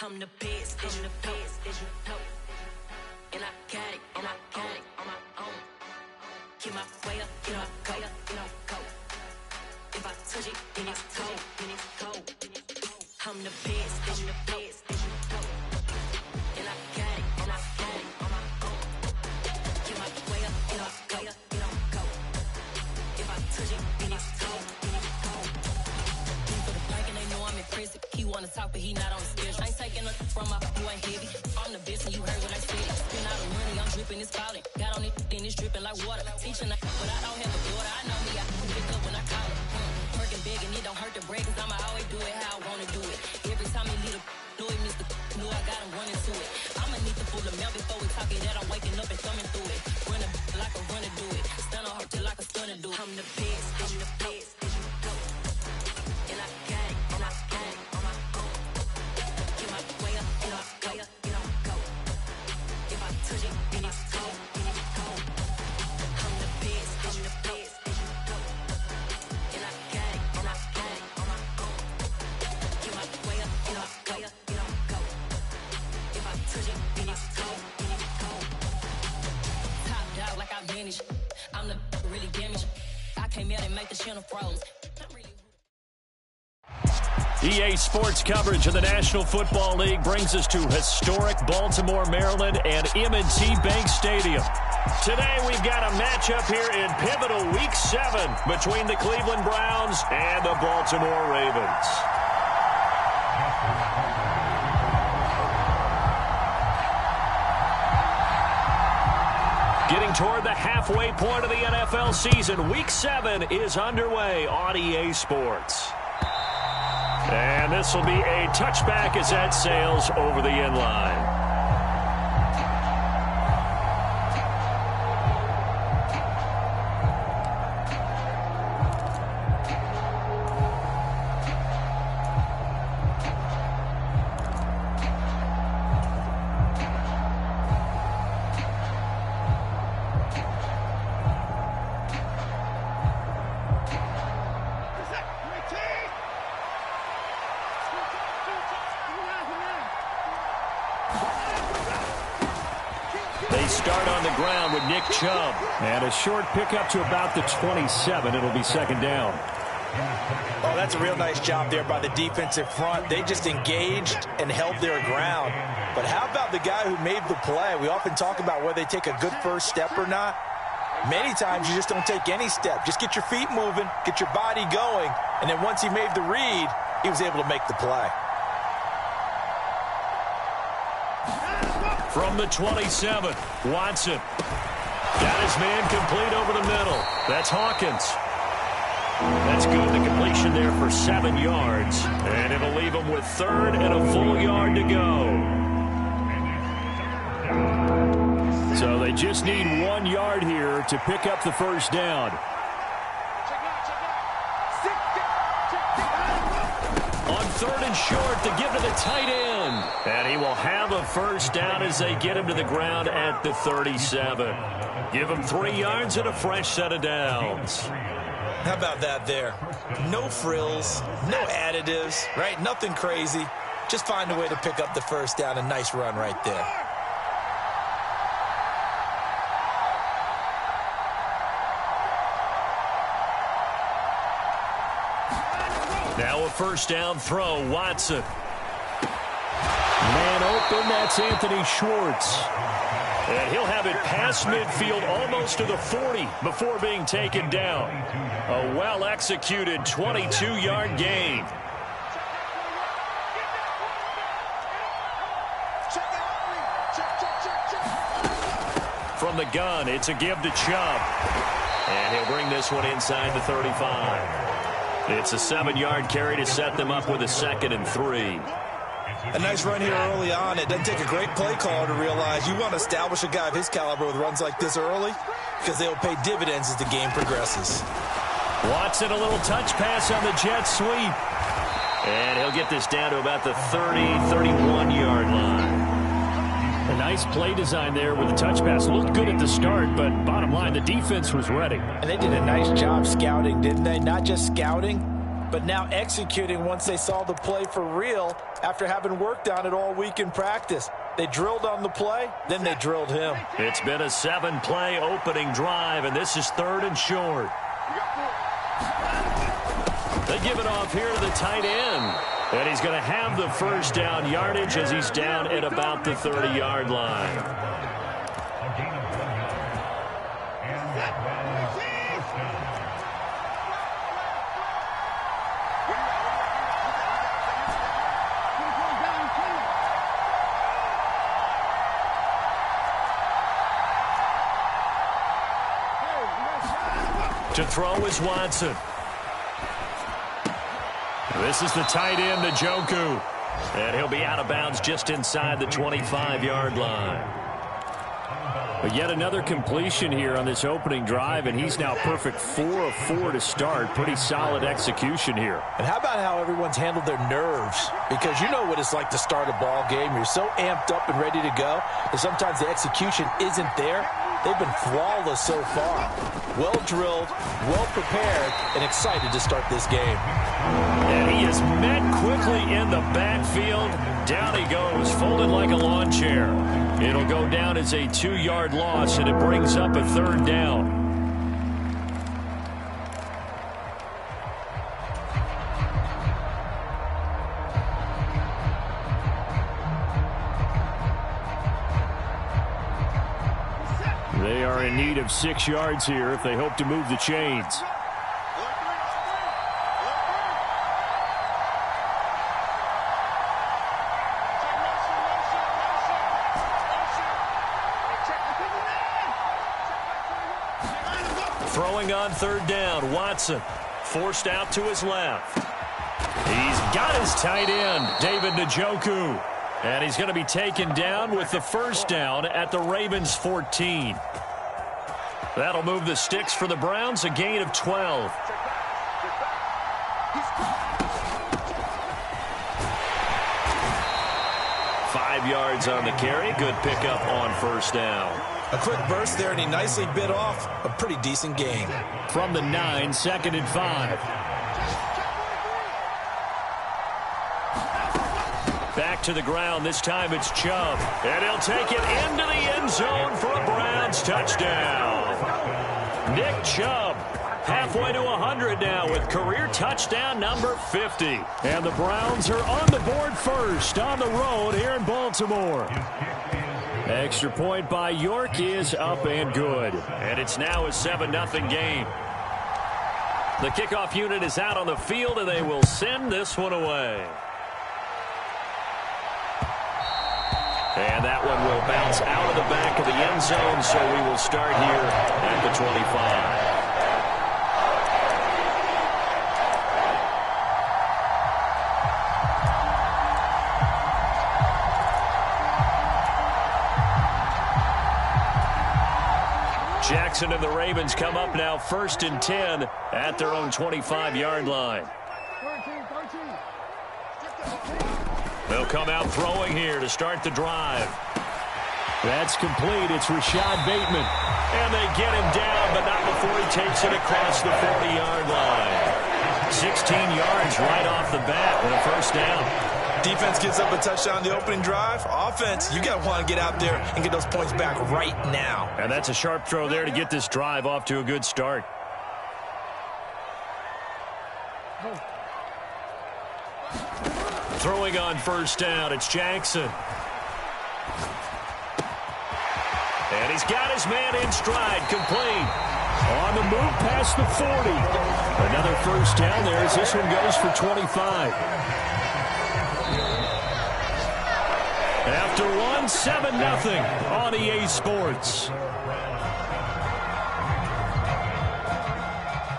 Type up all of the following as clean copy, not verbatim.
I'm the best, I'm the best, and I got it, and I got it on my own. Get my way up, get my go, go. If I touch it, then it's cold, then it's cold. I'm the best, I'm the best, and I got it, and I got it on my own. Get my way up, get my go. If I touch it, then it's cold, then it's cold. For the blank and they know I'm impressive. He wanna talk, but he not on the schedule. I ain't taking nothing from my you ain't heavy. I'm the best and you heard what I said. Spend all the money, I'm dripping, it's spouting. Got on it, then it's dripping like water. Teaching, but I don't have a daughter. I know me, I can pick up when I call it. Working big and it don't hurt to break, cause I'ma always do it how I wanna do it. Every time he leave know it, Mr. Knew I got him running to it. I'ma need to pull the mail before we talk it that I'm waking up and thumbing through it. Run like a runner do it. Stun on her till like a stunner do it. I'm the best, I'm the best, and I got it, and I got it on my own. Get my way up, and I go. If I touch it, then it's cold, then it's cold. I'm the best, and I got it, and I got it on my own. Get my way up, and I go. If I touch it, then it's cold, then it's cold. Top dog like I vanished. I'm the really damaged. I came out and make the channel froze. EA Sports coverage of the National Football League brings us to historic Baltimore, Maryland, and M&T Bank Stadium. Today we've got a matchup here in pivotal Week 7 between the Cleveland Browns and the Baltimore Ravens. Getting toward the halfway point of the NFL season, Week 7 is underway on EA Sports. And this will be a touchback as that sails over the end line. Start on the ground with Nick Chubb. And a short pickup to about the 27. It'll be second down. Oh, that's a real nice job there by the defensive front. They just engaged and held their ground. But how about the guy who made the play? We often talk about whether they take a good first step or not. Many times you just don't take any step. Just get your feet moving, get your body going, and then once he made the read, he was able to make the play. From the 27, Watson. Got his man complete over the middle. That's Hawkins. That's good. The completion there for 7 yards. And it'll leave him with third and a full yard to go. So they just need 1 yard here to pick up the first down. On third and short, to give to the tight end. And he will have a first down as they get him to the ground at the 37. Give him 3 yards and a fresh set of downs. How about that there? No frills, no additives, right? Nothing crazy. Just find a way to pick up the first down. A nice run right there. Now a first down throw, Watson. Man open, that's Anthony Schwartz. And he'll have it past midfield almost to the 40 before being taken down. A well-executed 22-yard gain. From the gun, it's a give to Chubb. And he'll bring this one inside the 35. It's a 7-yard carry to set them up with a 2nd and 3. A nice run here early on. It doesn't take a great play caller to realize you want to establish a guy of his caliber with runs like this early because they'll pay dividends as the game progresses. Watson, a little touch pass on the jet sweep. And he'll get this down to about the 30, 31-yard line. A nice play design there with the touch pass. Looked good at the start, but bottom line, the defense was ready. And they did a nice job scouting, didn't they? Not just scouting, but now executing once they saw the play for real after having worked on it all week in practice. They drilled on the play, then they drilled him. It's been a 7-play opening drive, and this is 3rd and short. They give it off here to the tight end. And he's going to have the first down yardage as he's down at about the 30-yard line. To throw is Watson. This is the tight end, Njoku. And he'll be out of bounds just inside the 25-yard line. But yet another completion here on this opening drive, and he's now perfect 4 of 4 to start. Pretty solid execution here. And how about how everyone's handled their nerves? Because you know what it's like to start a ball game. You're so amped up and ready to go, and sometimes the execution isn't there. They've been flawless so far. Well drilled, well prepared, and excited to start this game. And he is met quickly in the backfield. Down he goes, folded like a lawn chair. It'll go down as a 2-yard loss, and it brings up a 3rd down. They are in need of 6 yards here if they hope to move the chains. Throwing on 3rd down, Watson forced out to his left. He's got his tight end, David Njoku. And he's going to be taken down with the first down at the Ravens' 14. That'll move the sticks for the Browns, a gain of 12. Five yards on the carry. Good pickup on first down. A quick burst there, and he nicely bit off a pretty decent gain. From the 9, 2nd and 5. Back to the ground. This time it's Chubb. And he'll take it into the end zone for a Browns touchdown. Nick Chubb halfway to 100 now with career touchdown number 50. And the Browns are on the board first on the road here in Baltimore. Extra point by York is up and good. And it's now a 7-0 game. The kickoff unit is out on the field, and they will send this one away. And that one will bounce out of the back of the end zone, so we will start here at the 25. Jackson and the Ravens come up now 1st and 10 at their own 25-yard line. They'll come out throwing here to start the drive. That's complete. It's Rashad Bateman. And they get him down, but not before he takes it across the 40-yard line. 16 yards right off the bat with a first down. Defense gives up a touchdown on the opening drive. Offense, you got to want to get out there and get those points back right now. And that's a sharp throw there to get this drive off to a good start. Throwing on first down, it's Jackson. And he's got his man in stride, complete. On the move past the 40. Another first down there as this one goes for 25. After one, 7-0 on EA Sports.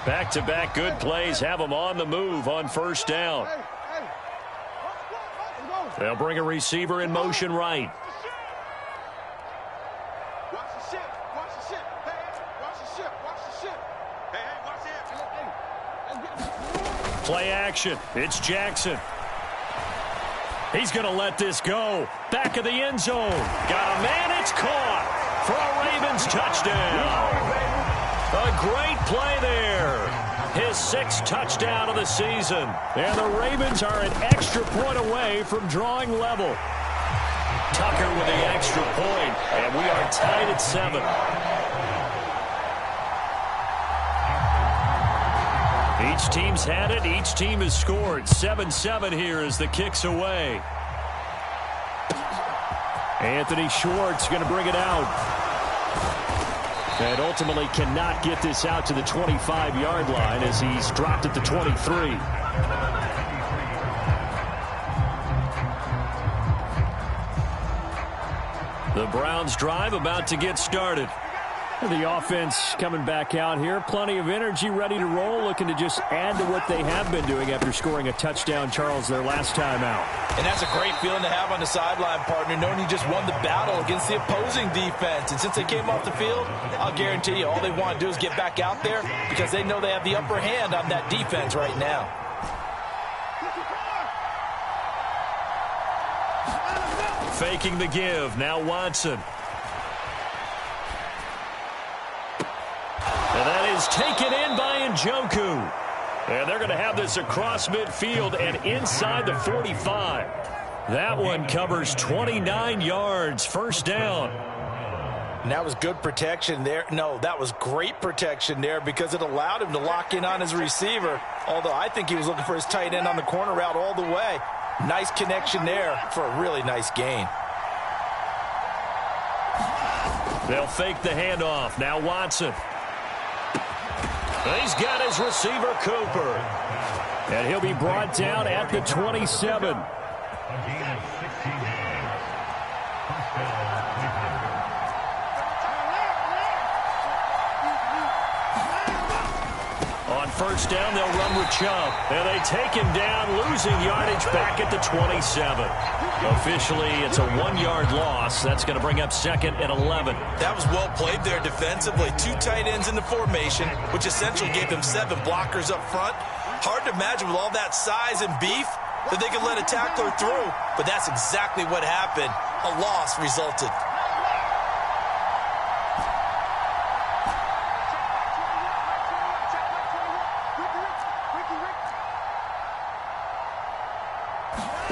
Back-to-back good plays have them on the move on first down. They'll bring a receiver in motion right. Play action. It's Jackson. He's going to let this go. Back of the end zone. Got a man. It's caught for a Ravens touchdown. A great play there. His 6th touchdown of the season. And the Ravens are an extra point away from drawing level. Tucker with the extra point, and we are tied at 7. Each team's had it. Each team has scored. 7-7 here as the kick's away. Anthony Schwartz going to bring it out. And ultimately cannot get this out to the 25-yard line as he's dropped at the 23. The Browns drive about to get started. The offense coming back out here. Plenty of energy, ready to roll, looking to just add to what they have been doing after scoring a touchdown, Charles, their last time out. And that's a great feeling to have on the sideline, partner, knowing you just won the battle against the opposing defense. And since they came off the field, I'll guarantee you all they want to do is get back out there because they know they have the upper hand on that defense right now. Faking the give. Now Watson. And that is taken in by Njoku. And they're going to have this across midfield and inside the 45. That one covers 29 yards. First down. And that was good protection there. No, that was great protection there because it allowed him to lock in on his receiver. Although I think he was looking for his tight end on the corner route all the way. Nice connection there for a really nice gain. They'll fake the handoff. Now Watson. He's got his receiver, Cooper. And he'll be brought down at the 27. On first down, they'll run with Chubb. And they take him down, losing yardage back at the 27. Officially, it's a 1-yard loss. That's going to bring up 2nd and 11. That was well played there defensively. 2 tight ends in the formation, which essentially gave them 7 blockers up front. Hard to imagine with all that size and beef that they could let a tackler through. But that's exactly what happened. A loss resulted.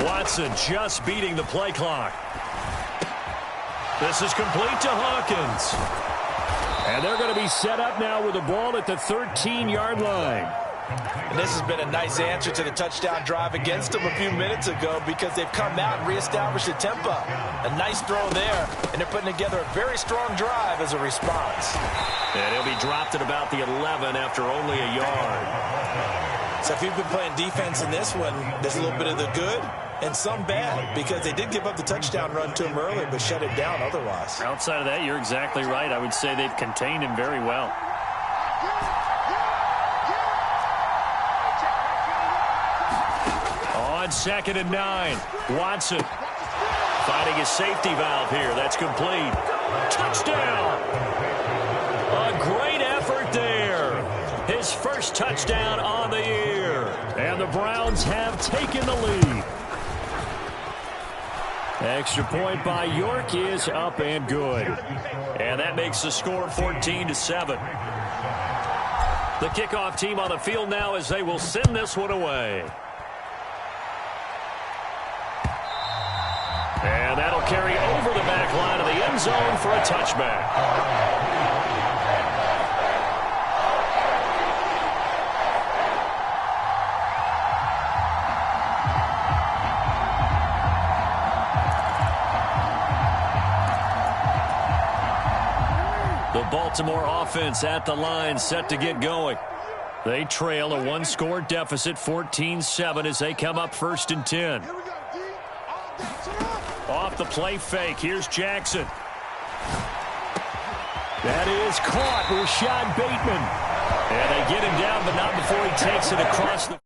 Watson just beating the play clock. This is complete to Hawkins. And they're going to be set up now with the ball at the 13-yard line. And this has been a nice answer to the touchdown drive against them a few minutes ago because they've come out and reestablished the tempo. A nice throw there, and they're putting together a very strong drive as a response. And he'll be dropped at about the 11 after only a yard. So if you've been playing defense in this one, there's a little bit of the good and some bad because they did give up the touchdown run to him earlier but shut it down otherwise. Outside of that, you're exactly right. I would say they've contained him very well. On 2nd and 9, Watson finding his safety valve here. That's complete. Touchdown! A great effort there. His first touchdown on the year. And the Browns have taken the lead. Extra point by York is up and good. And that makes the score 14-7. The kickoff team on the field now as they will send this one away. And that'll carry over the back line of the end zone for a touchback. The Baltimore offense at the line set to get going. They trail a 1-score deficit, 14-7 as they come up 1st and 10. Off the play fake. Here's Jackson. That is caught. Rashad Bateman. And they get him down, but not before he takes it across the...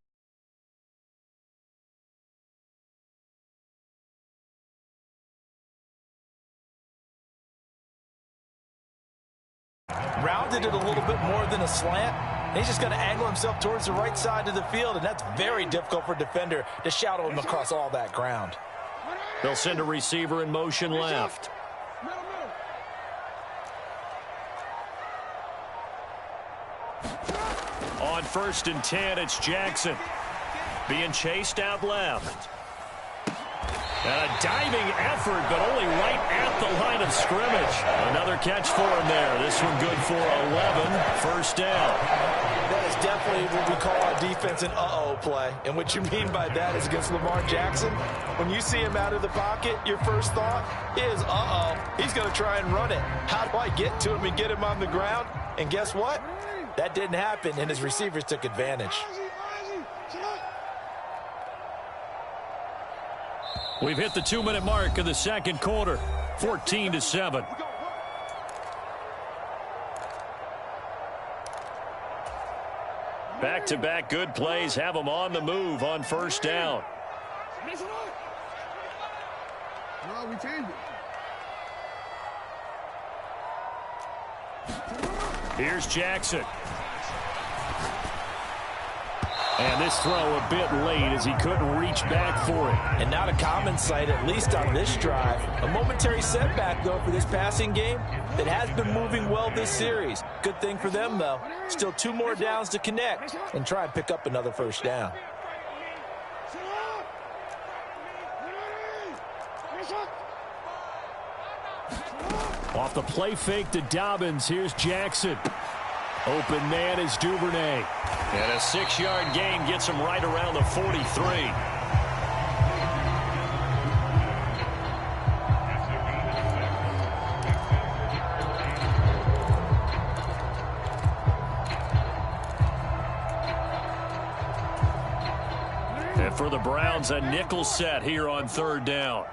Rounded it a little bit more than a slant. He's just going to angle himself towards the right side of the field, and that's very difficult for a defender to shadow him across all that ground. They'll send a receiver in motion left. On 1st and 10. It's Jackson being chased out left. And a diving effort, but only right at the line of scrimmage. Another catch for him there. This one good for 11. 1st down. That is definitely what we call our defense an uh-oh play. And what you mean by that is against Lamar Jackson, when you see him out of the pocket, your first thought is, uh-oh, he's going to try and run it. How do I get to him and get him on the ground? And guess what? That didn't happen, and his receivers took advantage. We've hit the 2-minute mark of the second quarter. 14-7. Back-to-back good plays have them on the move on 1st down. No, we changed it. Here's Jackson. And this throw a bit late as he couldn't reach back for it. And not a common sight, at least on this drive. A momentary setback, though, for this passing game that has been moving well this series. Good thing for them, though. Still 2 more downs to connect and try and pick up another 1st down. Off the play fake to Dobbins, here's Jackson. Open man is Duvernay. And a 6-yard gain gets him right around the 43. And for the Browns, a nickel set here on 3rd down.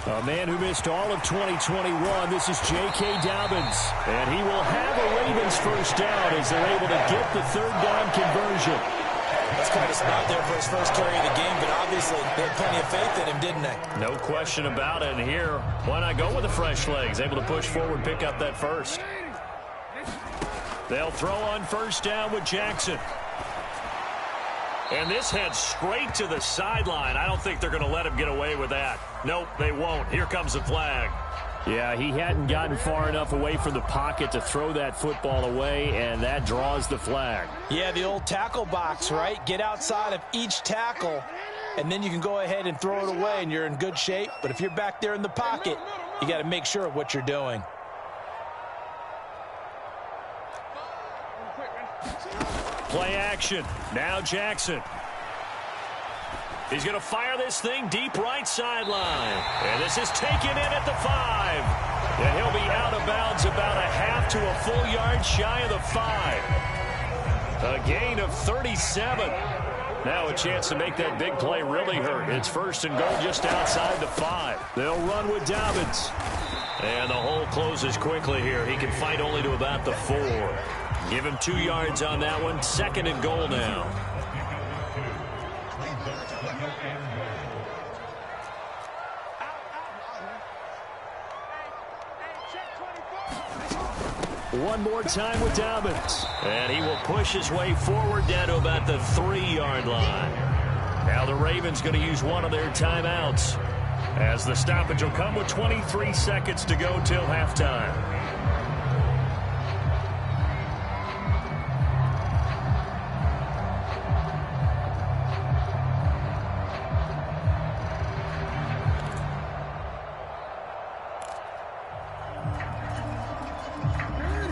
A man who missed all of 2021, this is J.K. Dobbins. And he will have a Ravens 1st down as they're able to get the 3rd down conversion. That's quite a spot there for his first carry of the game, but obviously they had plenty of faith in him, didn't they? No question about it. And here, why not go with the fresh legs? Able to push forward, pick up that 1st. They'll throw on 1st down with Jackson. And this heads straight to the sideline. I don't think they're going to let him get away with that. Nope, they won't. Here comes the flag. Yeah, he hadn't gotten far enough away from the pocket to throw that football away, and that draws the flag. Yeah, the old tackle box, right? Get outside of each tackle, and then you can go ahead and throw it away, and you're in good shape. But if you're back there in the pocket, you got to make sure of what you're doing. Play action. Now Jackson. He's going to fire this thing deep right sideline. And this is taken in at the 5. And he'll be out of bounds about a half to a full yard shy of the 5. A gain of 37. Now a chance to make that big play really hurt. It's 1st and goal just outside the 5. They'll run with Dobbins. And the hole closes quickly here. He can fight only to about the 4. Give him 2 yards on that one. 2nd and goal now. One more time with Dobbins. And he will push his way forward down to about the 3-yard line. Now the Ravens going to use one of their timeouts, as the stoppage will come with 23 seconds to go till halftime.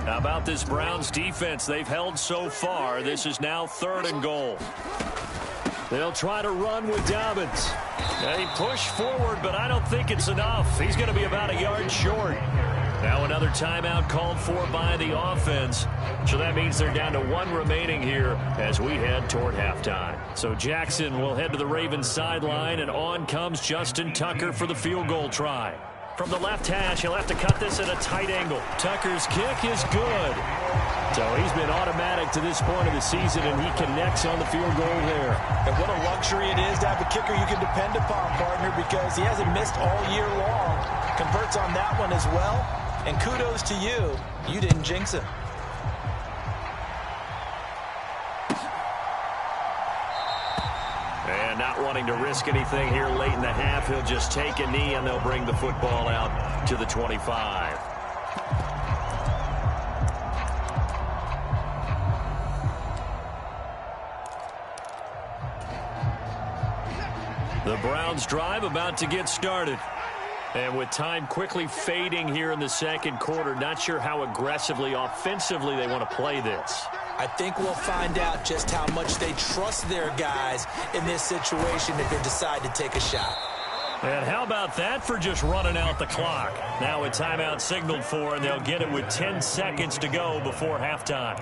How about this Browns defense they've held so far? This is now 3rd and goal. They'll try to run with Dobbins. They push forward, but I don't think it's enough. He's going to be about a yard short. Now another timeout called for by the offense. So that means they're down to 1 remaining here as we head toward halftime. So Jackson will head to the Ravens sideline, and on comes Justin Tucker for the field goal try. From the left hash, he'll have to cut this at a tight angle. Tucker's kick is good. So he's been automatic to this point of the season, and he connects on the field goal there. And what a luxury it is to have a kicker you can depend upon, partner, because he hasn't missed all year long. Converts on that one as well. And kudos to you. You didn't jinx him. And not wanting to risk anything here late in the half, he'll just take a knee, and they'll bring the football out to the 25. The Browns drive about to get started. And with time quickly fading here in the second quarter, not sure how aggressively, offensively they want to play this. I think we'll find out just how much they trust their guys in this situation if they decide to take a shot. And how about that for just running out the clock? Now a timeout signaled for, and they'll get it with 10 seconds to go before halftime.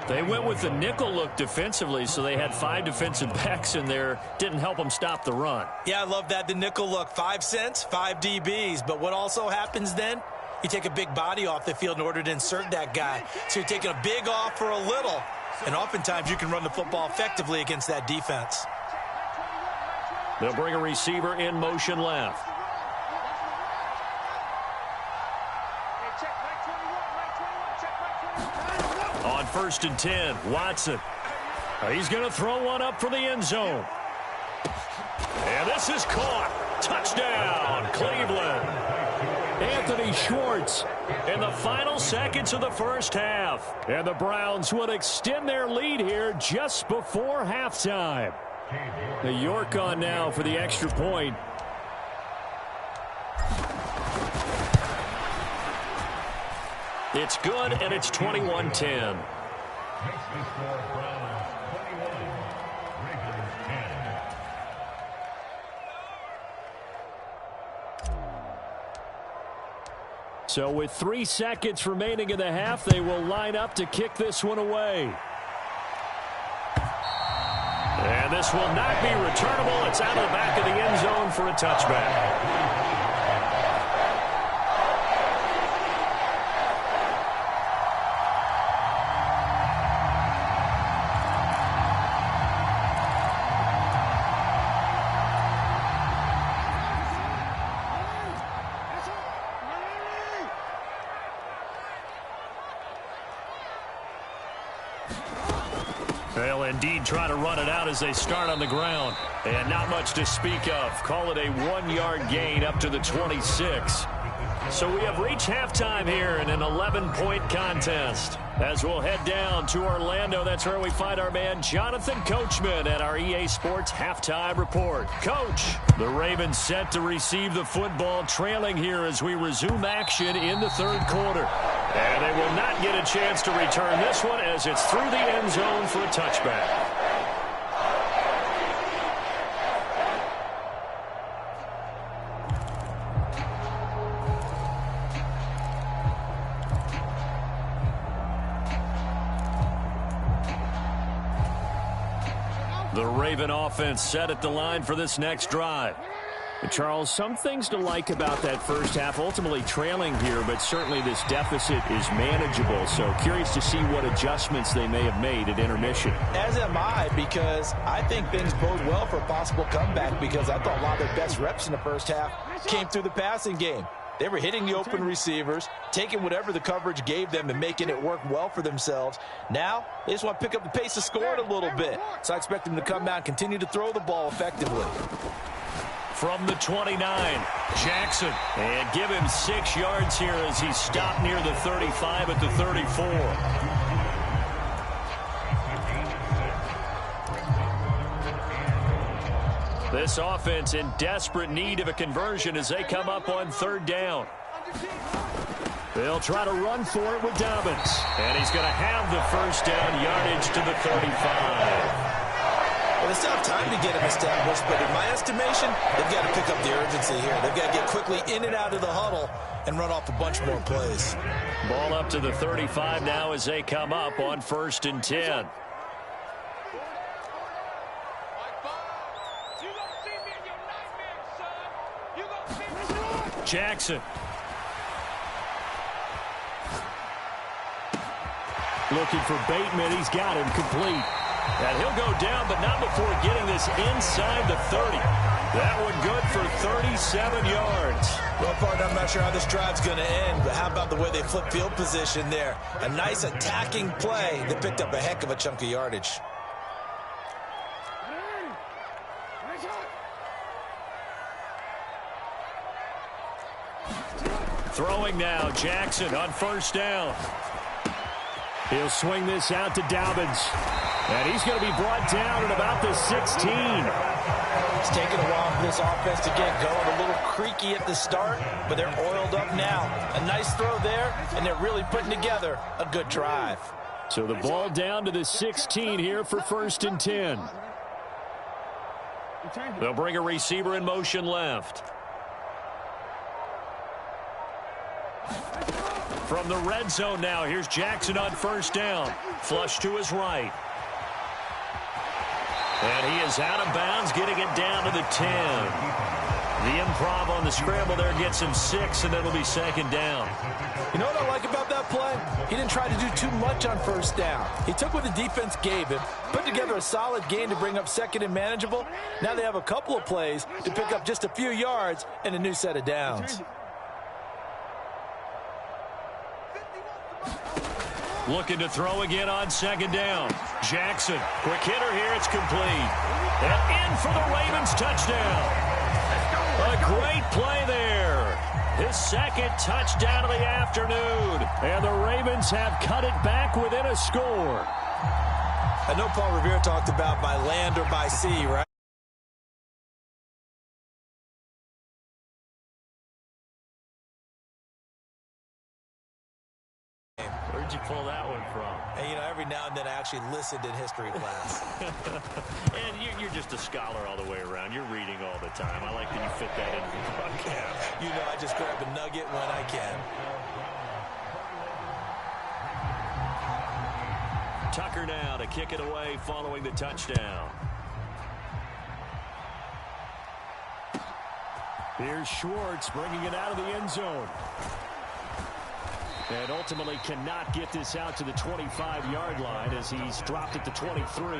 They went with the nickel look defensively, so they had 5 defensive backs in there. Didn't help them stop the run. Yeah, I love that, the nickel look. 5 cents, 5 DBs. But what also happens then? You take a big body off the field in order to insert that guy. So you're taking a big off for a little. And oftentimes you can run the football effectively against that defense. They'll bring a receiver in motion left. On 1st and 10, Watson. He's going to throw one up for the end zone. And this is caught. Touchdown, Cleveland. Anthony Schwartz in the final seconds of the first half. And the Browns would extend their lead here just before halftime. The York on now for the extra point. It's good, and it's 21-10. So with 3 seconds remaining in the half, they will line up to kick this one away. And this will not be returnable. It's out of the back of the end zone for a touchback. They'll indeed try to run it out as they start on the ground. And not much to speak of. Call it a 1-yard gain up to the 26. So we have reached halftime here in an 11-point contest. As we'll head down to Orlando, that's where we find our man Jonathan Coachman at our EA Sports Halftime Report. Coach, the Ravens set to receive the football, trailing here as we resume action in the third quarter. And they will not get a chance to return this one as it's through the end zone for a touchback. The Raven offense set at the line for this next drive. Charles, some things to like about that first half, ultimately trailing here, but certainly this deficit is manageable. So curious to see what adjustments they may have made at intermission. As am I, because I think things bode well for a possible comeback, because I thought a lot of their best reps in the first half came through the passing game. They were hitting the open receivers, taking whatever the coverage gave them and making it work well for themselves. Now, they just want to pick up the pace of scoring a little bit. So I expect them to come out and continue to throw the ball effectively. From the 29, Jackson. And give him 6 yards here as he's stopped near the 35 at the 34. This offense in desperate need of a conversion as they come up on 3rd down. They'll try to run for it with Dobbins. And he's going to have the first down yardage to the 35. Well, they still have time to get him established, but in my estimation, they've got to pick up the urgency here. They've got to get quickly in and out of the huddle and run off a bunch more plays. Ball up to the 35 now as they come up on 1st and 10. Jackson. Looking for Bateman. He's got him complete. And he'll go down, but not before getting this inside the 30. That one good for 37 yards. Well, partner, I'm not sure how this drive's going to end, but how about the way they flip field position there? A nice attacking play that picked up a heck of a chunk of yardage. Throwing now, Jackson on 1st down. He'll swing this out to Dobbins. And he's going to be brought down at about the 16. It's taken a while for this offense to get going. A little creaky at the start, but they're oiled up now. A nice throw there, and they're really putting together a good drive. So the ball down to the 16 here for 1st and 10. They'll bring a receiver in motion left. From the red zone now, here's Jackson on 1st down. Flush to his right. And he is out of bounds, getting it down to the 10. The improv on the scramble there gets him 6, and it'll be 2nd down. You know what I like about that play? He didn't try to do too much on 1st down. He took what the defense gave him, put together a solid gain to bring up 2nd and manageable. Now they have a couple of plays to pick up just a few yards and a new set of downs. Looking to throw again on 2nd down. Jackson, quick hitter here, it's complete. And in for the Ravens touchdown. A great play there. His 2nd touchdown of the afternoon. And the Ravens have cut it back within a score. I know Paul Revere talked about by land or by sea, right? Where'd you pull that one from? And, you know, every now and then I actually listened in history class. And you're just a scholar all the way around. You're reading all the time. I like that you fit that into the broadcast. You know, I just grab a nugget when I can. Tucker now to kick it away following the touchdown. Here's Schwartz bringing it out of the end zone. And ultimately cannot get this out to the 25-yard line as he's dropped at the 23.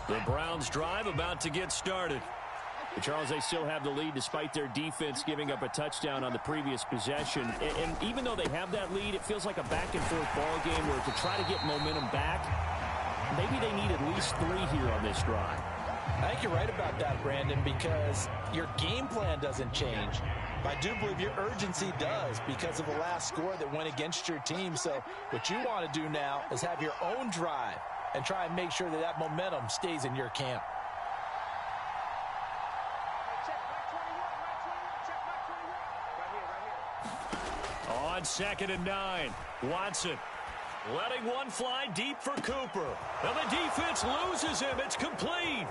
The Browns drive about to get started. But Charles, they still have the lead despite their defense giving up a touchdown on the previous possession. And even though they have that lead, it feels like a back-and-forth ball game where to try to get momentum back, maybe they need at least 3 here on this drive. I think you're right about that, Brandon, because your game plan doesn't change. But I do believe your urgency does because of the last score that went against your team. So what you want to do now is have your own drive and try and make sure that that momentum stays in your camp. On 2nd and 9, Watson letting one fly deep for Cooper. Now the defense loses him. It's complete.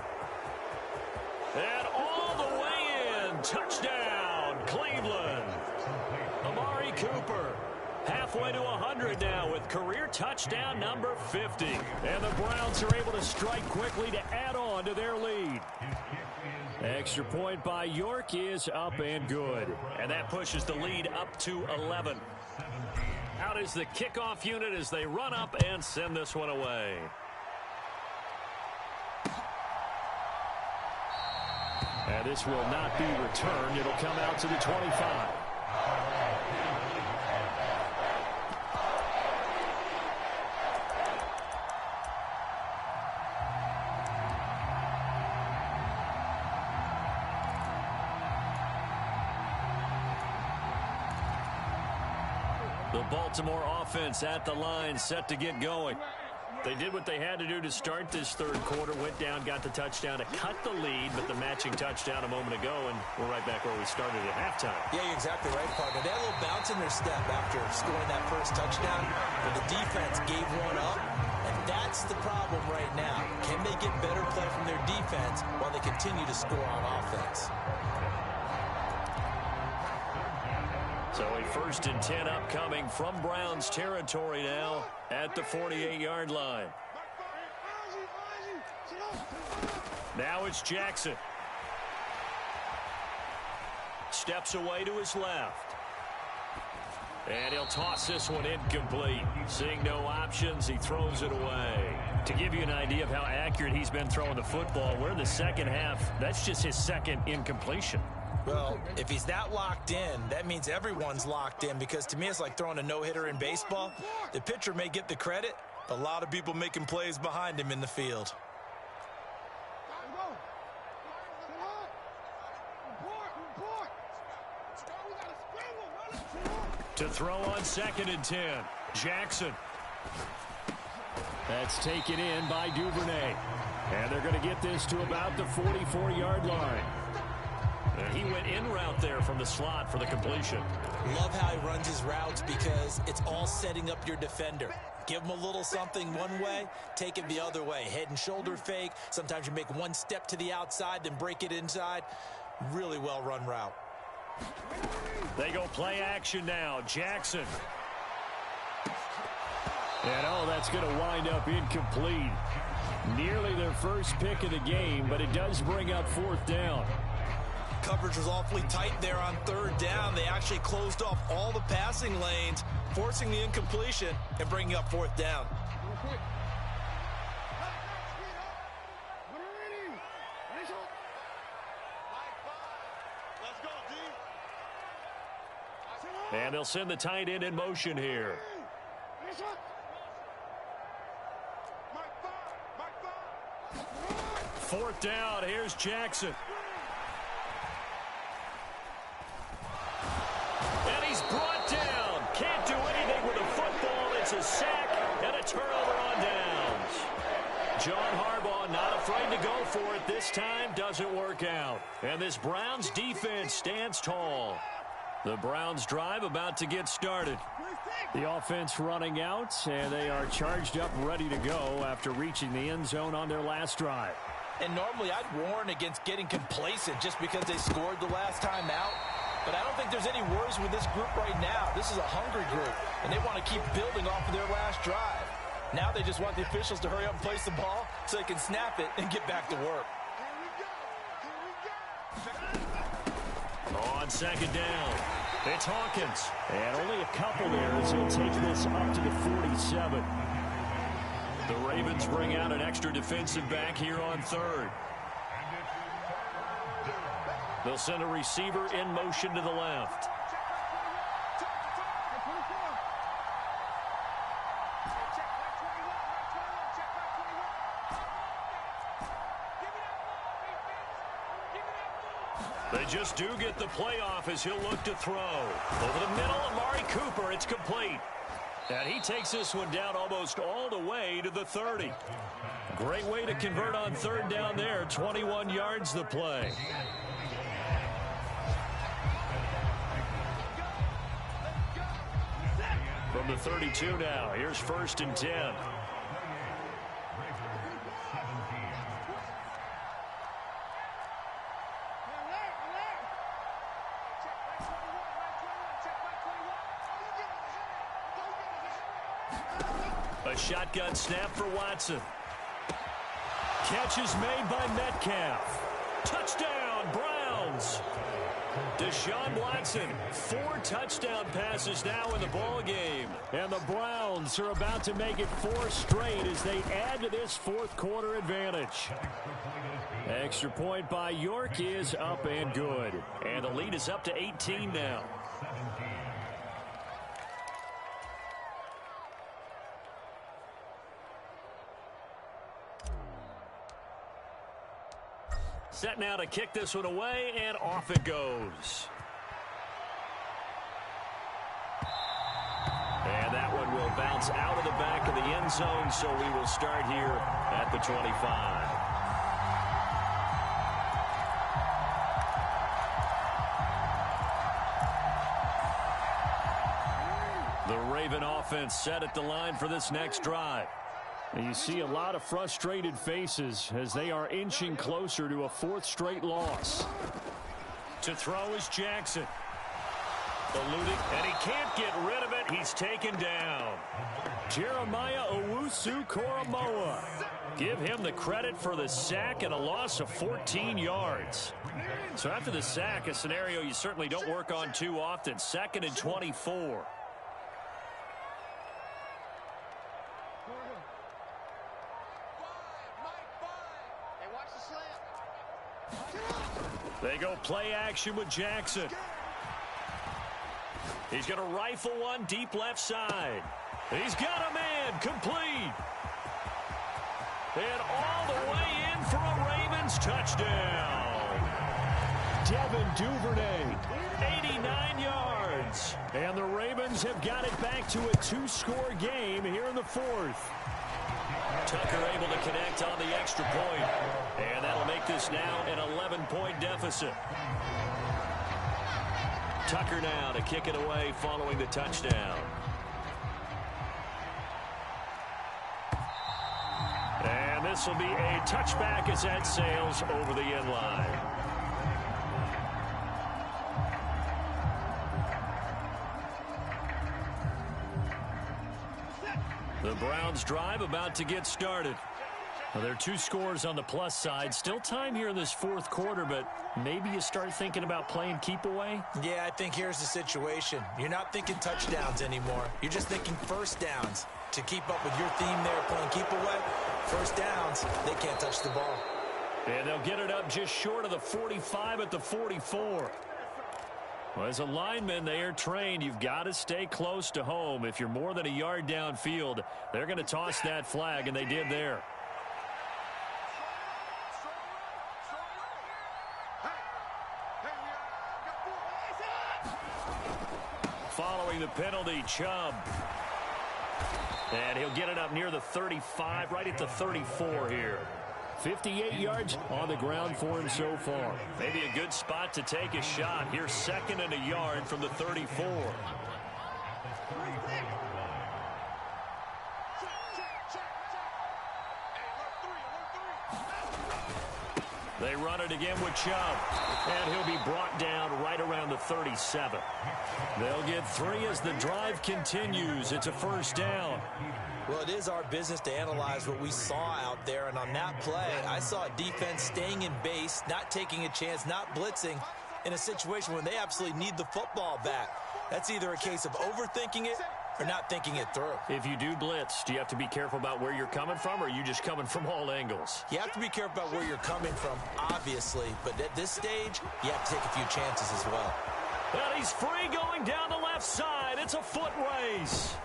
And all the way in. Touchdown, Cleveland. Amari Cooper halfway to 100 now with career touchdown number 50. And the Browns are able to strike quickly to add on to their lead. Extra point by York is up and good. And that pushes the lead up to 11. Out is the kickoff unit as they run up and send this one away. And this will not be returned. It'll come out to the 25. The Baltimore offense at the line, set to get going. They did what they had to do to start this 3rd quarter, went down, got the touchdown to cut the lead, but the matching touchdown a moment ago, and we're right back where we started at halftime. Yeah, you're exactly right, partner. They had a little bounce in their step after scoring that first touchdown, but the defense gave one up, and that's the problem right now. Can they get better play from their defense while they continue to score on offense? So a 1st and 10 upcoming from Browns territory now at the 48-yard line. Now it's Jackson. Steps away to his left. And he'll toss this one incomplete. Seeing no options, he throws it away. To give you an idea of how accurate he's been throwing the football, we're in the 2nd half. That's just his 2nd incompletion. Well, if he's that locked in, that means everyone's locked in, because to me it's like throwing a no-hitter in baseball. The pitcher may get the credit, but a lot of people making plays behind him in the field. To throw on 2nd and 10. Jackson. That's taken in by Duvernay. And they're going to get this to about the 44-yard line. And he went in route there from the slot for the completion. Love how he runs his routes because it's all setting up your defender. Give him a little something one way, take it the other way. Head and shoulder fake. Sometimes you make one step to the outside, then break it inside. Really well run route. They go play action now. Jackson. And that's going to wind up incomplete. Nearly their first pick of the game, but it does bring up 4th down. Coverage was awfully tight there on 3rd down. They actually closed off all the passing lanes, forcing the incompletion and bringing up 4th down. And they'll send the tight end in motion here. 4th down. Here's Jackson. And he's brought down. Can't do anything with a football. It's a sack and a turnover on downs. John Harbaugh not afraid to go for it. This time doesn't work out. And this Browns defense stands tall. The Browns drive about to get started. The offense running out, and they are charged up, ready to go after reaching the end zone on their last drive. And normally I'd warn against getting complacent just because they scored the last time out. But I don't think there's any worries with this group right now. This is a hungry group, and they want to keep building off of their last drive. Now they just want the officials to hurry up and place the ball so they can snap it and get back to work. On 2nd down, it's Hawkins. And only a couple there as he'll take this up to the 47. The Ravens bring out an extra defensive back here on 3rd. They'll send a receiver in motion to the left. They just do get the playoff as he'll look to throw. Over the middle, Amari Cooper, it's complete. And he takes this one down almost all the way to the 30. Great way to convert on 3rd down there. 21 yards the play. From the 32 now, here's 1st and 10. A shotgun snap for Watson. Catch is made by Metcalf. Touchdown, Browns. Deshaun Watson, 4 touchdown passes now in the ball game. And the Browns are about to make it 4 straight as they add to this 4th quarter advantage. Extra point by York is up and good. And the lead is up to 18 now. Set now to kick this one away, and off it goes. And that one will bounce out of the back of the end zone, so we will start here at the 25. The Raven offense set at the line for this next drive. And you see a lot of frustrated faces as they are inching closer to a 4th straight loss. To throw is Jackson. Eluding, and he can't get rid of it. He's taken down. Jeremiah Owusu-Koramoah. Give him the credit for the sack and a loss of 14 yards. So after the sack, a scenario you certainly don't work on too often. 2nd and 24. They go play action with Jackson. He's going to rifle one deep left side. He's got a man complete. And all the way in for a Ravens touchdown. Devin Duvernay, 89 yards. And the Ravens have got it back to a 2-score game here in the fourth. Tucker able to connect on the extra point. And that'll make this now an 11-point deficit. Tucker now to kick it away following the touchdown. And this will be a touchback as that sails over the end line. The Browns drive about to get started. Well, there are 2 scores on the plus side. Still time here in this fourth quarter, but maybe you start thinking about playing keep away? Yeah, I think here's the situation. You're not thinking touchdowns anymore. You're just thinking first downs. To keep up with your theme there, playing keep away, first downs, they can't touch the ball. And they'll get it up just short of the 45 at the 44. Well, as a lineman, they are trained. You've got to stay close to home. If you're more than a yard downfield, they're going to toss that flag, and they did there. Following the penalty, Chubb. And he'll get it up near the 35, right at the 34 here. 58 yards on the ground for him so far. Maybe a good spot to take a shot. Here's 2nd and a yard from the 34. They run it again with Chubb. And he'll be brought down right around the 37. They'll get 3 as the drive continues. It's a first down. Well, it is our business to analyze what we saw out there, and on that play, I saw a defense staying in base, not taking a chance, not blitzing, in a situation when they absolutely need the football back. That's either a case of overthinking it or not thinking it through. If you do blitz, do you have to be careful about where you're coming from, or are you just coming from all angles? You have to be careful about where you're coming from, obviously, but at this stage, you have to take a few chances as well. And he's free going down the left side. It's a foot race.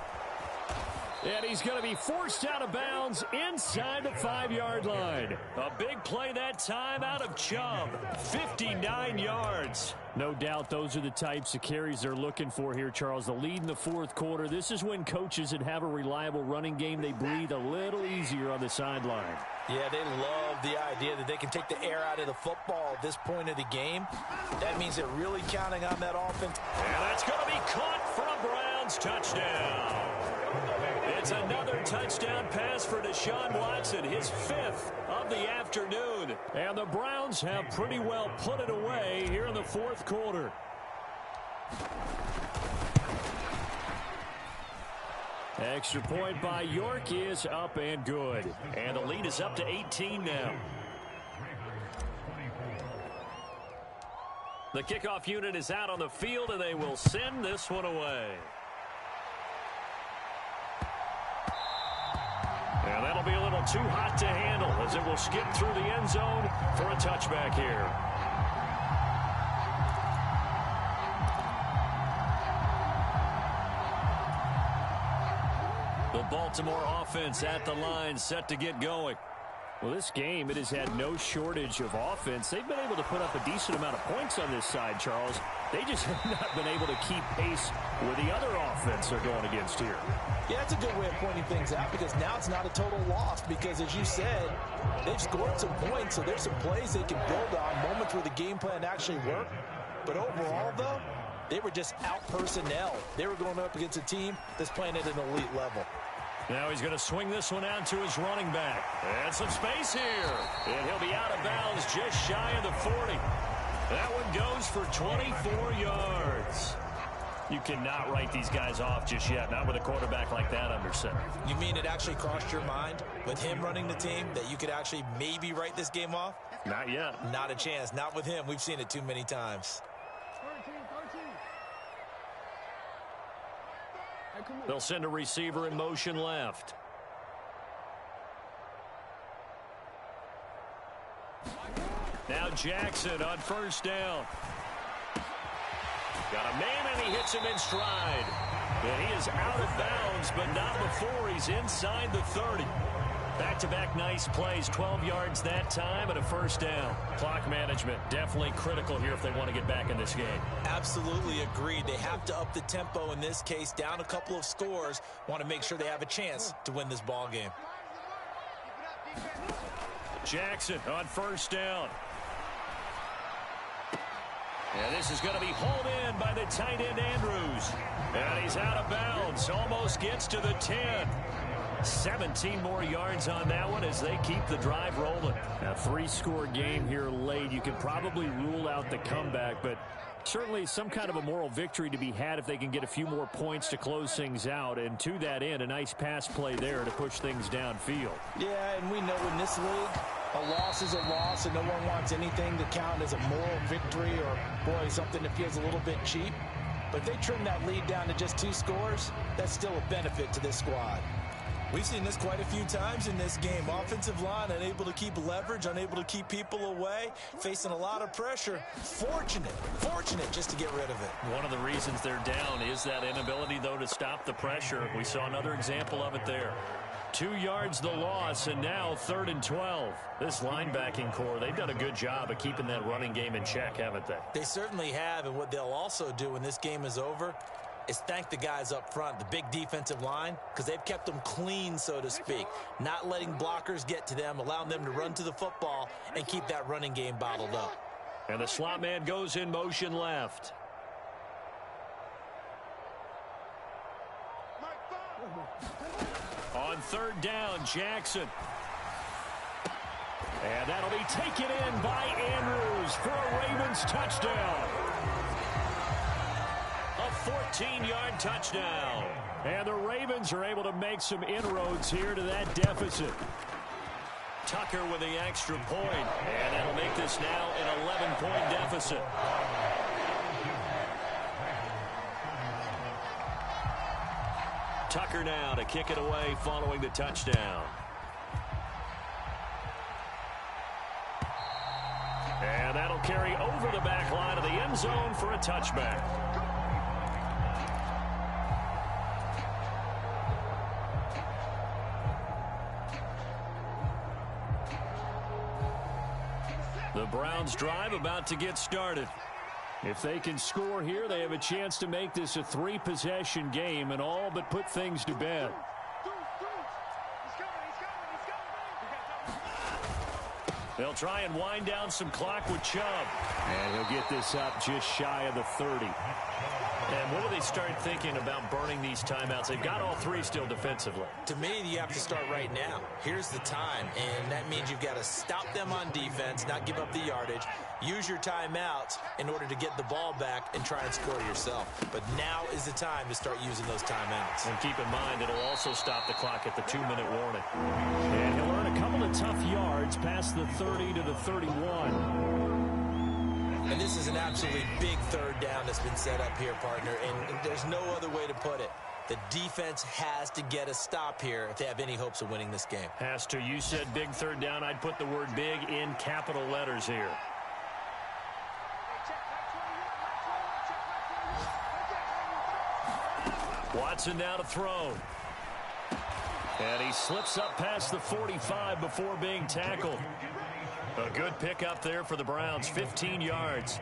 And he's going to be forced out of bounds inside the 5-yard line. A big play that time out of Chubb. 59 yards. No doubt those are the types of carries they're looking for here, Charles. The lead in the fourth quarter. This is when coaches that have a reliable running game, they breathe a little easier on the sideline. Yeah, they love the idea that they can take the air out of the football at this point of the game. That means they're really counting on that offense. And that's going to be caught for a Browns touchdown. It's another touchdown pass for Deshaun Watson, his 5th of the afternoon. And the Browns have pretty well put it away here in the fourth quarter. Extra point by York is up and good. And the lead is up to 18 now. The kickoff unit is out on the field, and they will send this one away. And that'll be a little too hot to handle as it will skip through the end zone for a touchback here. The Baltimore offense at the line set to get going. Well, this game, it has had no shortage of offense. They've been able to put up a decent amount of points on this side, Charles. They just have not been able to keep pace with the other offense they're going against here. Yeah, that's a good way of pointing things out because now it's not a total loss because, as you said, they've scored some points, so there's some plays they can build on, moments where the game plan actually worked. But overall, though, they were just out-personnel. They were going up against a team that's playing at an elite level. Now he's going to swing this one out to his running back. And some space here. And he'll be out of bounds just shy of the 40. That one goes for 24 yards. You cannot write these guys off just yet, not with a quarterback like that under center. You mean it actually crossed your mind with him running the team that you could actually maybe write this game off? Not yet. Not a chance. Not with him. We've seen it too many times. They'll send a receiver in motion left. Now Jackson on first down. Got a man, and he hits him in stride. And he is out of bounds, but not before he's inside the 30. Back-to-back nice plays, 12 yards that time and a first down. Clock management, definitely critical here if they want to get back in this game. Absolutely agreed. They have to up the tempo in this case, down a couple of scores. Want to make sure they have a chance to win this ball game. Jackson on first down. And this is going to be hauled in by the tight end Andrews. And he's out of bounds. Almost gets to the 10. 17 more yards on that one as they keep the drive rolling. A 3-score game here late. You can probably rule out the comeback, but certainly some kind of a moral victory to be had if they can get a few more points to close things out. And to that end, a nice pass play there to push things downfield. Yeah, and we know in this league, a loss is a loss, and no one wants anything to count as a moral victory or, boy, something that feels a little bit cheap. But if they trim that lead down to just 2 scores, that's still a benefit to this squad. We've seen this quite a few times in this game. Offensive line unable to keep leverage, unable to keep people away, facing a lot of pressure. Fortunate just to get rid of it. One of the reasons they're down is that inability, though, to stop the pressure. We saw another example of it there. 2 yards the loss, and now 3rd and 12. This linebacking core, they've done a good job of keeping that running game in check, haven't they? They certainly have, and what they'll also do when this game is over is thank the guys up front, the big defensive line, because they've kept them clean, so to speak. Not letting blockers get to them, allowing them to run to the football and keep that running game bottled up. And the slot man goes in motion left. On 3rd down, Jackson. And that'll be taken in by Andrews for a Ravens touchdown. A 14-yard touchdown. And the Ravens are able to make some inroads here to that deficit. Tucker with the extra point, and that'll make this now an 11-point deficit. Tucker now to kick it away following the touchdown. And that'll carry over the back line of the end zone for a touchback. The Browns drive about to get started. If they can score here, they have a chance to make this a 3-possession game and all but put things to bed. They'll try and wind down some clock with Chubb. And he'll get this up just shy of the 30. And what do they start thinking about burning these timeouts? They've got all 3 still defensively. To me, you have to start right now. Here's the time, and that means you've got to stop them on defense, not give up the yardage, use your timeouts in order to get the ball back and try and score yourself. But now is the time to start using those timeouts. And keep in mind, it'll also stop the clock at the 2-minute warning. And he'll earn a couple of tough yards past the 30 to the 31. And this is an absolutely big 3rd down that's been set up here, partner, and there's no other way to put it. The defense has to get a stop here if they have any hopes of winning this game. Has to. You said big 3rd down. I'd put the word big in capital letters here. Watson now to throw. And he slips up past the 45 before being tackled. A good pickup there for the Browns, 15 yards.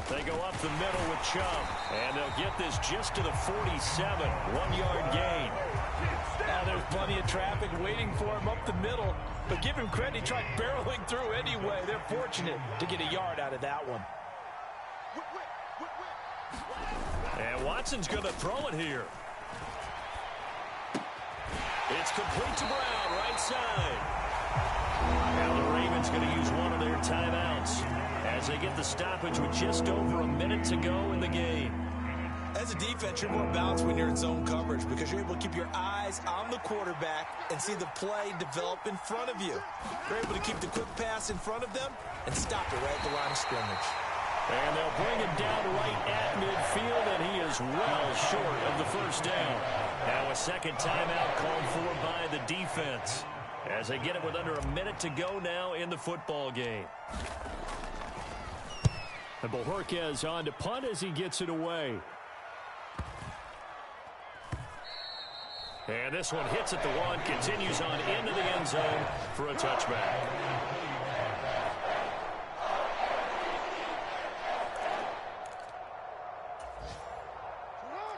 They go up the middle with Chubb, and they'll get this just to the 47, 1-yard gain. There's plenty of traffic waiting for him up the middle, but give him credit, he tried barreling through anyway. They're fortunate to get a yard out of that one. And Watson's going to throw it here. It's complete to Brown, right side. Now the Ravens going to use one of their timeouts as they get the stoppage with just over a minute to go in the game. As a defense, you're more balanced when you're in zone coverage because you're able to keep your eyes on the quarterback and see the play develop in front of you. You're able to keep the quick pass in front of them and stop it right at the line of scrimmage. And they'll bring him down right at midfield, and he is well short of the first down. Now a second timeout called for by the defense. as they get it with under a minute to go now in the football game. And Bojorquez on to punt as he gets it away. And this one hits at the 1, continues on into the end zone for a touchback.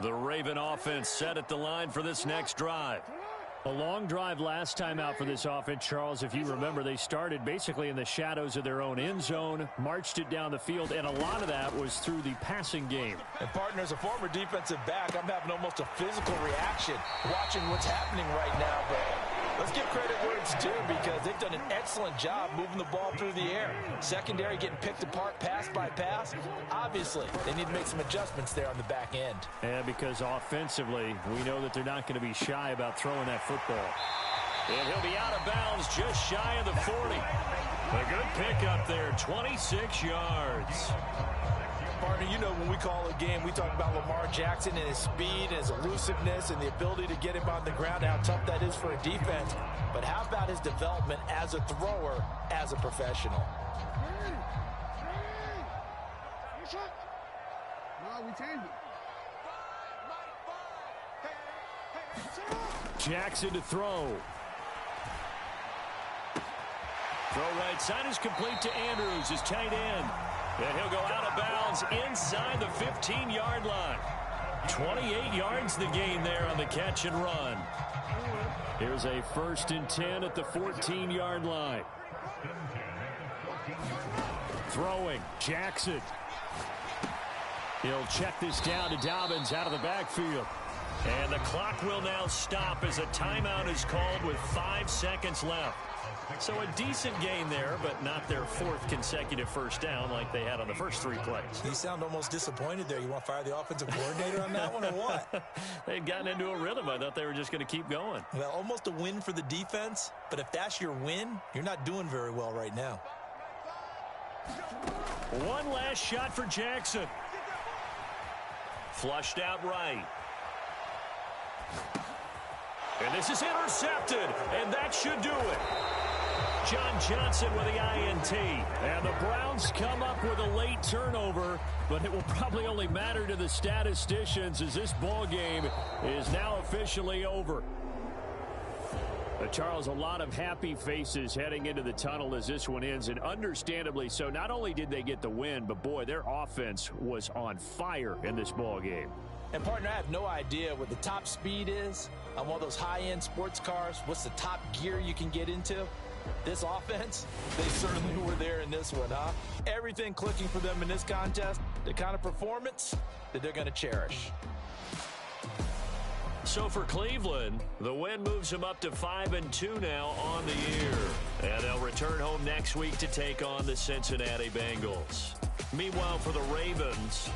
The Raven offense set at the line for this next drive. A long drive last time out for this offense, Charles. If you remember, they started basically in the shadows of their own end zone, marched it down the field, and a lot of that was through the passing game. And, partner, as a former defensive back, I'm having almost a physical reaction watching what's happening right now. But let's give credit where it's due because they've done an excellent job moving the ball through the air. Secondary getting picked apart pass by pass. Obviously, they need to make some adjustments there on the back end. And because offensively, we know that they're not going to be shy about throwing that football. And he'll be out of bounds just shy of the 40. A good pickup there, 26 yards. Partner, you know when we call a game, we talk about Lamar Jackson and his speed and his elusiveness and the ability to get him on the ground, how tough that is for a defense. But how about his development as a thrower, as a professional? No, we changed it. Jackson to throw. Throw right side is complete to Andrews, his tight end. And he'll go out of bounds inside the 15-yard line. 28 yards the gain there on the catch and run. Here's a 1st and 10 at the 14-yard line. Throwing, Jackson. He'll check this down to Dobbins out of the backfield. And the clock will now stop as a timeout is called with 5 seconds left. So a decent gain there, but not their 4th consecutive first down like they had on the first 3 plays. You sound almost disappointed there. You want to fire the offensive coordinator on that one or what? They'd gotten into a rhythm. I thought they were just going to keep going. Well, almost a win for the defense, but if that's your win, you're not doing very well right now. One last shot for Jackson. Flushed out right. And this is intercepted, and that should do it. John Johnson with the INT. And the Browns come up with a late turnover, but it will probably only matter to the statisticians as this ball game is now officially over. Charles, a lot of happy faces heading into the tunnel as this one ends, and understandably so. Not only did they get the win, but boy, their offense was on fire in this ball game. And, partner, I have no idea what the top speed is on one of those high-end sports cars. What's the top gear you can get into? This offense, they certainly were there in this one, huh? Everything clicking for them in this contest, the kind of performance that they're going to cherish. So for Cleveland, the win moves them up to 5-2 now on the year. And they'll return home next week to take on the Cincinnati Bengals. Meanwhile, for the Ravens,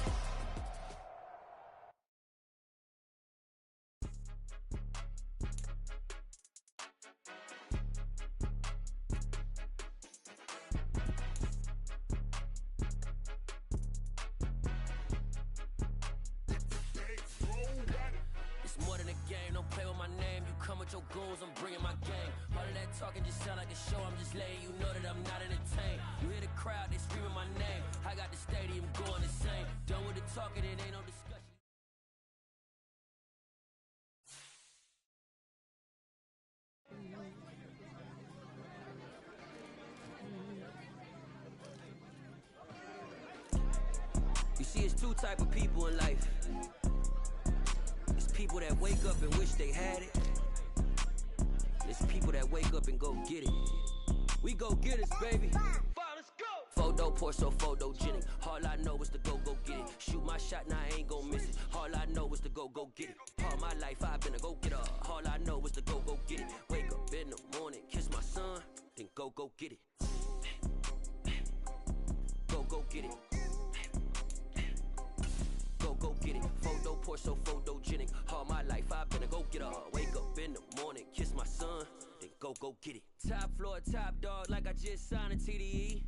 your goons, I'm bringing my gang. All of that talking just sound like a show. I'm just letting you know that I'm not entertained. You hear the crowd, they screaming my name. I got the stadium going insane. Done with the talking, it ain't no discussion. You see, it's 2 type of people in life. It's people that wake up and wish they had it. It's people that wake up and go get it. We go get it, baby. Let's go. Photo pour so photogenic. All I know is to go get it. Shoot my shot, now I ain't gon' miss it. All I know is to go get it. All my life I've been a go-getter. All I know is to go get it. Wake up in the morning, kiss my son, then go get it. Go get it. Go get it. Photo pour so photogenic. All my life I've been a go-getter. Wake up in the morning, kiss my son, then go get it. Top floor, top dog, like I just signed a TDE.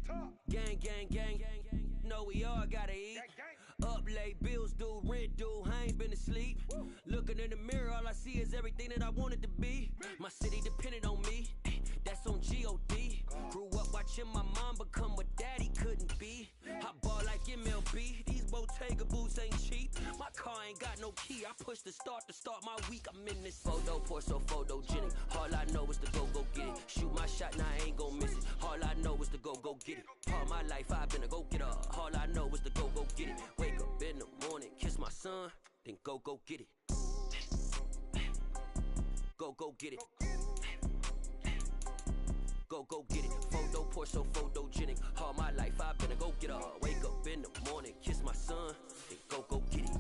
Gang, gang, gang, know we all gotta eat. Up late, bills due, rent due, I ain't been asleep. Looking in the mirror, all I see is everything that I wanted to be. My city depended on me. Watching my mom become what daddy couldn't be. I ball like MLB, these Bottega boots ain't cheap. My car ain't got no key, I push the start to start my week. I'm in this photo, pour so photogenic. All I know is to go get it. Shoot my shot, now I ain't gon' miss it. All I know is to go get it. All my life I've been a go-getter. All I know is to go get it. Wake up in the morning, kiss my son, then go get it. Go get it. Go get it. Photo, pour so photogenic. All my life I've been a go-getter. Wake up in the morning, kiss my son, then go get it.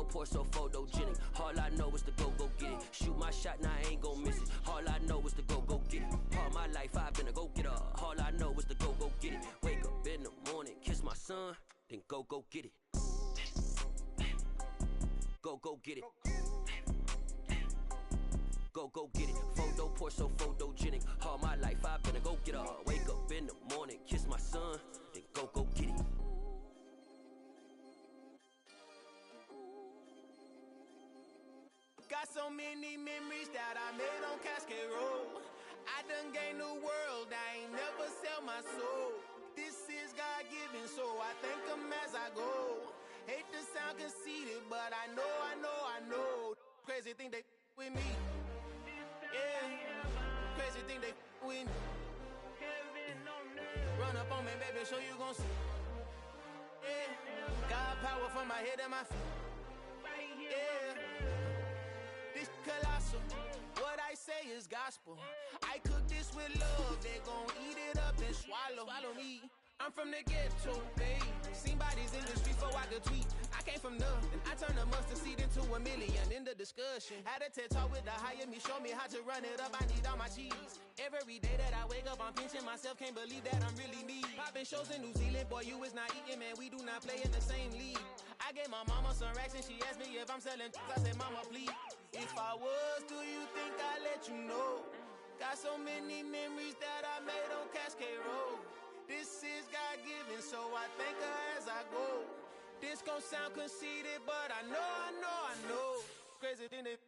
Pour so photogenic. All I know is to go get it. Shoot my shot, now I ain't gon' miss it. All I know is to go get it. All my life I've been a go-getter. All I know is to go get it. Wake up in the morning, kiss my son, then go get it. Go get it. Go get it. Photo, pour so photogenic. All my life I've been a go-getter. Wake up in the morning, kiss my son, then go get it. Got so many memories that I made on Cascade Road. I done gained the world, I ain't never sell my soul. This is God-given, so I thank him as I go. Hate to sound conceited, but I know. Crazy thing they with me. Yeah, crazy thing they with me. Run up on me, baby, so you gon' see. Yeah, got power from my head and my feet. Yeah. Colossal. What I say is gospel. I cook this with love. They gon' eat it up and swallow me. I'm from the ghetto, babe. Seen bodies in the streets before I could tweet. I came from nothing. I turned a mustard seed into a million in the discussion. Had a TED talk with the higher me, show me how to run it up. I need all my cheese. Every day that I wake up, I'm pinching myself. Can't believe that I'm really me. Popping shows in New Zealand, boy, you is not eating, man. We do not play in the same league. I gave my mama some racks and she asked me if I'm selling. I said, mama, please. If I was, do you think I'd let you know? Got so many memories that I made on Cascade Road. This is God-given, so I thank her as I go. This gon' sound conceited, but I know. Crazy thing they